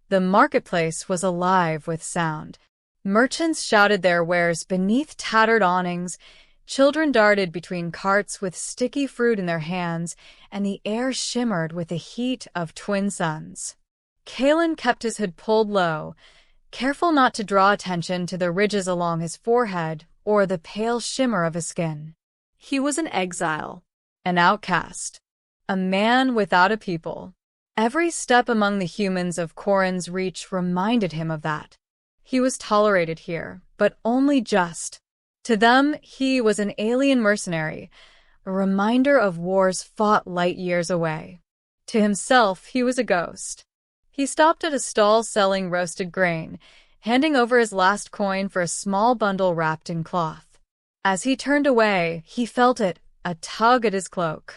The marketplace was alive with sound. Merchants shouted their wares beneath tattered awnings, children darted between carts with sticky fruit in their hands, and the air shimmered with the heat of twin suns. Kalen kept his hood pulled low, careful not to draw attention to the ridges along his forehead or the pale shimmer of his skin. He was an exile, an outcast, a man without a people. Every step among the humans of Corin's reach reminded him of that. He was tolerated here, but only just. To them, he was an alien mercenary, a reminder of wars fought light years away. To himself, he was a ghost. He stopped at a stall selling roasted grain, handing over his last coin for a small bundle wrapped in cloth. As he turned away, he felt it, a tug at his cloak.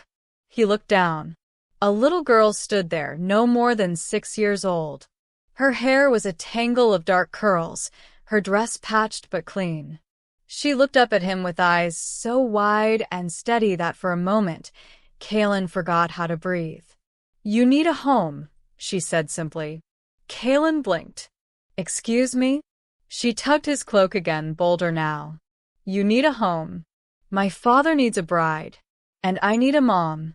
He looked down. A little girl stood there, no more than 6 years old. Her hair was a tangle of dark curls, her dress patched but clean. She looked up at him with eyes so wide and steady that for a moment, Kalen forgot how to breathe. "You need a home," she said simply. Kalen blinked. "Excuse me?" She tugged his cloak again, bolder now. "You need a home. My father needs a bride. And I need a mom."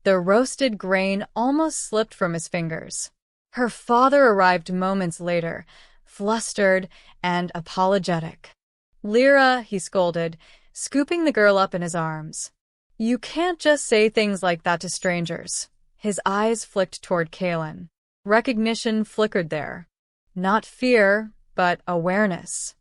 The roasted grain almost slipped from his fingers. Her father arrived moments later, flustered and apologetic. "Lyra," he scolded, scooping the girl up in his arms. "You can't just say things like that to strangers." His eyes flicked toward Kalen. Recognition flickered there. Not fear, but awareness.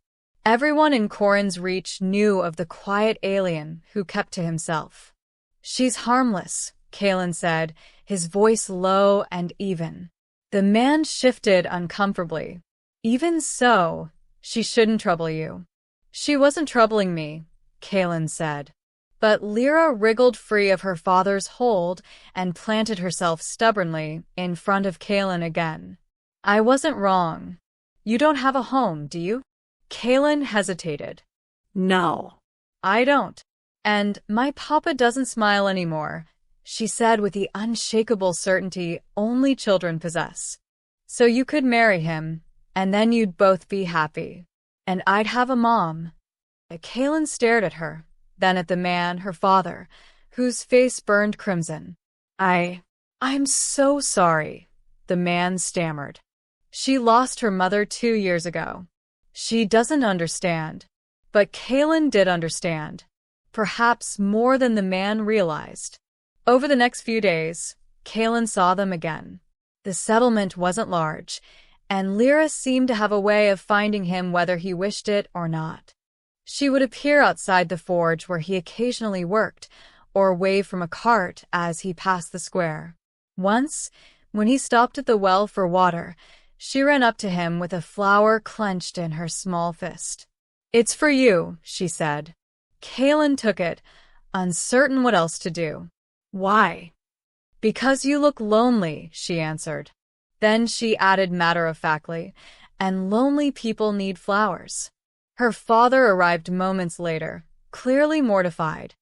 Everyone in Corin's reach knew of the quiet alien who kept to himself. "She's harmless," Kalen said, his voice low and even. The man shifted uncomfortably. "Even so, she shouldn't trouble you." "She wasn't troubling me," Kalen said. But Lyra wriggled free of her father's hold and planted herself stubbornly in front of Kalen again. "I wasn't wrong. You don't have a home, do you?" Kalen hesitated. "No, I don't. And my papa doesn't smile anymore," she said with the unshakable certainty only children possess. "So you could marry him, and then you'd both be happy. And I'd have a mom." Kalen stared at her, then at the man, her father, whose face burned crimson. I'm so sorry," the man stammered. "She lost her mother 2 years ago. She doesn't understand." But Kalen did understand, perhaps more than the man realized. Over the next few days, Kalen saw them again. The settlement wasn't large, and Lyra seemed to have a way of finding him whether he wished it or not. She would appear outside the forge where he occasionally worked, or wave from a cart as he passed the square. Once, when he stopped at the well for water, she ran up to him with a flower clenched in her small fist. "It's for you," she said. Kalen took it, uncertain what else to do. "Why?" "Because you look lonely," she answered. Then she added matter-of-factly, "And lonely people need flowers." Her father arrived moments later, clearly mortified.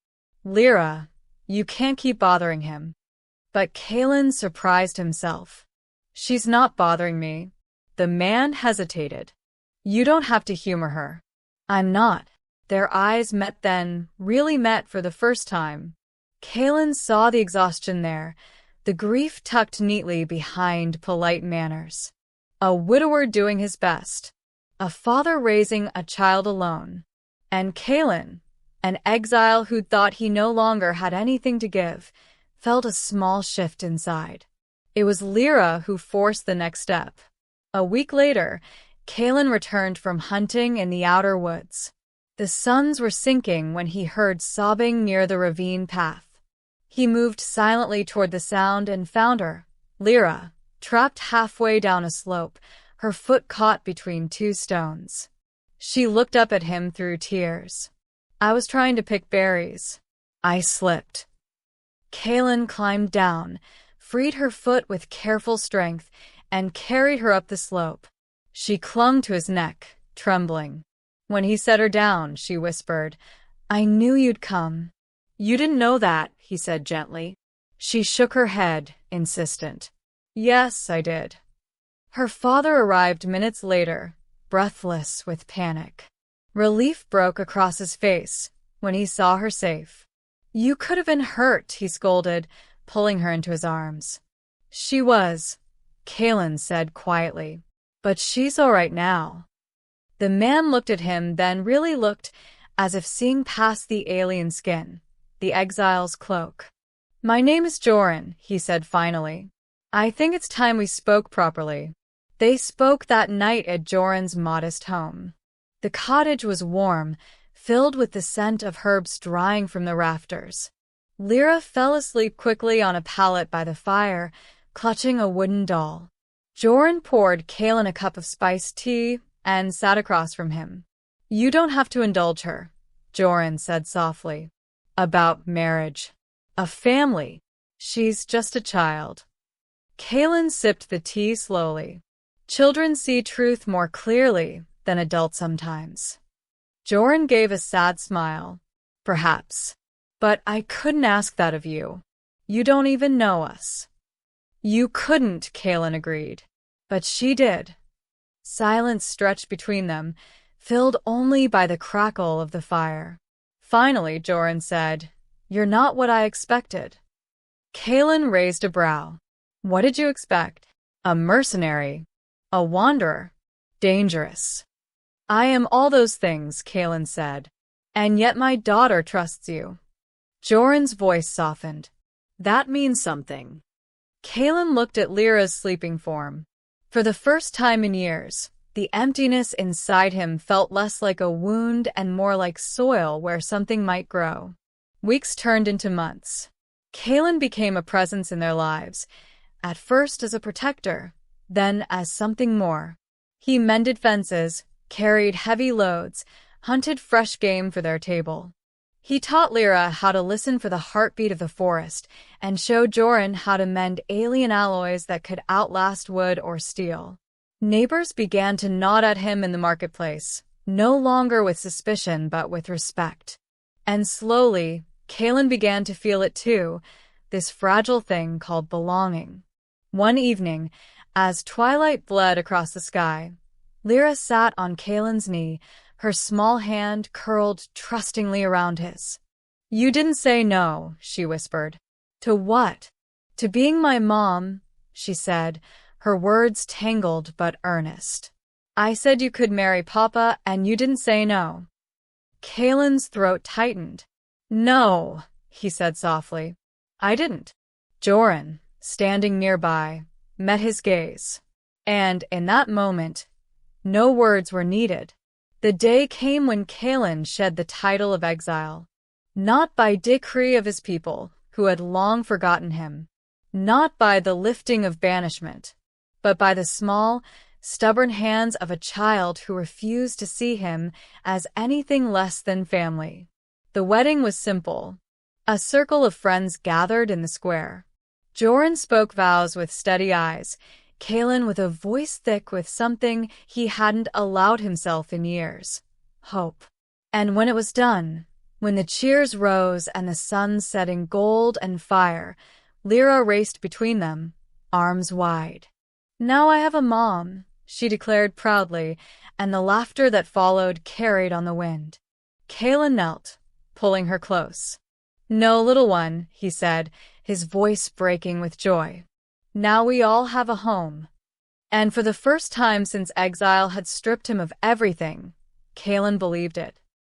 "Lyra, you can't keep bothering him." But Kalen surprised himself. "She's not bothering me." The man hesitated. "You don't have to humor her." "I'm not." Their eyes met then, really met for the first time. Kalen saw the exhaustion there, the grief tucked neatly behind polite manners. A widower doing his best. A father raising a child alone. And Kalen, an exile who thought he no longer had anything to give, felt a small shift inside. It was Lyra who forced the next step. A week later, Kalen returned from hunting in the outer woods. The suns were sinking when he heard sobbing near the ravine path. He moved silently toward the sound and found her, Lyra, trapped halfway down a slope, her foot caught between 2 stones. She looked up at him through tears. "I was trying to pick berries. I slipped." Kalen climbed down, freed her foot with careful strength, and carried her up the slope. She clung to his neck, trembling. When he set her down, she whispered, "I knew you'd come." "You didn't know that," he said gently. She shook her head, insistent. "Yes, I did. Her father arrived minutes later, breathless with panic. Relief broke across his face when he saw her safe. "You could have been hurt," he scolded, pulling her into his arms. "She was," Kaelin said quietly. "But she's all right now." The man looked at him, then really looked, as if seeing past the alien skin, the exile's cloak. "My name is Joran," he said finally. "I think it's time we spoke properly." They spoke that night at Joran's modest home. The cottage was warm, filled with the scent of herbs drying from the rafters. Lyra fell asleep quickly on a pallet by the fire, clutching a wooden doll. Joran poured Kaelin a cup of spiced tea and sat across from him. "You don't have to indulge her," Joran said softly. "About marriage. A family. She's just a child." Kaelin sipped the tea slowly. Children see truth more clearly than adults sometimes. Joran gave a sad smile. "Perhaps. But I couldn't ask that of you. You don't even know us." "You couldn't," Kaelin agreed. "But she did." Silence stretched between them, filled only by the crackle of the fire. Finally, Joran said, "You're not what I expected." Kaelin raised a brow. "What did you expect? A mercenary? A wanderer? Dangerous?" "I am all those things," Kaelin said. "And yet my daughter trusts you." Joran's voice softened. "That means something." Kaelin looked at Lyra's sleeping form. For the first time in years, the emptiness inside him felt less like a wound and more like soil where something might grow. Weeks turned into months. Kaelin became a presence in their lives, at first as a protector, then as something more. He mended fences, carried heavy loads, hunted fresh game for their table. He taught Lyra how to listen for the heartbeat of the forest and showed Joran how to mend alien alloys that could outlast wood or steel. Neighbors began to nod at him in the marketplace, no longer with suspicion but with respect. And slowly, Kaelin began to feel it too, this fragile thing called belonging. One evening, as twilight bled across the sky, Lyra sat on Kaelin's knee, her small hand curled trustingly around his. "You didn't say no," she whispered. "To what?" "To being my mom," she said, her words tangled but earnest. "I said you could marry Papa, and you didn't say no." Kaelin's throat tightened. "No," he said softly. "I didn't." Joran, standing nearby, met his gaze. And in that moment, no words were needed. The day came when Kaelin shed the title of exile. Not by decree of his people, who had long forgotten him. Not by the lifting of banishment, but by the small, stubborn hands of a child who refused to see him as anything less than family. The wedding was simple. A circle of friends gathered in the square. Joran spoke vows with steady eyes, Kaelin with a voice thick with something he hadn't allowed himself in years. Hope. And when it was done, when the cheers rose and the sun set in gold and fire, Lyra raced between them, arms wide. "Now I have a mom," she declared proudly, and the laughter that followed carried on the wind. Kaelin knelt, pulling her close. "No, little one," he said, his voice breaking with joy. "Now we all have a home." And for the first time since exile had stripped him of everything, Kaelin believed it.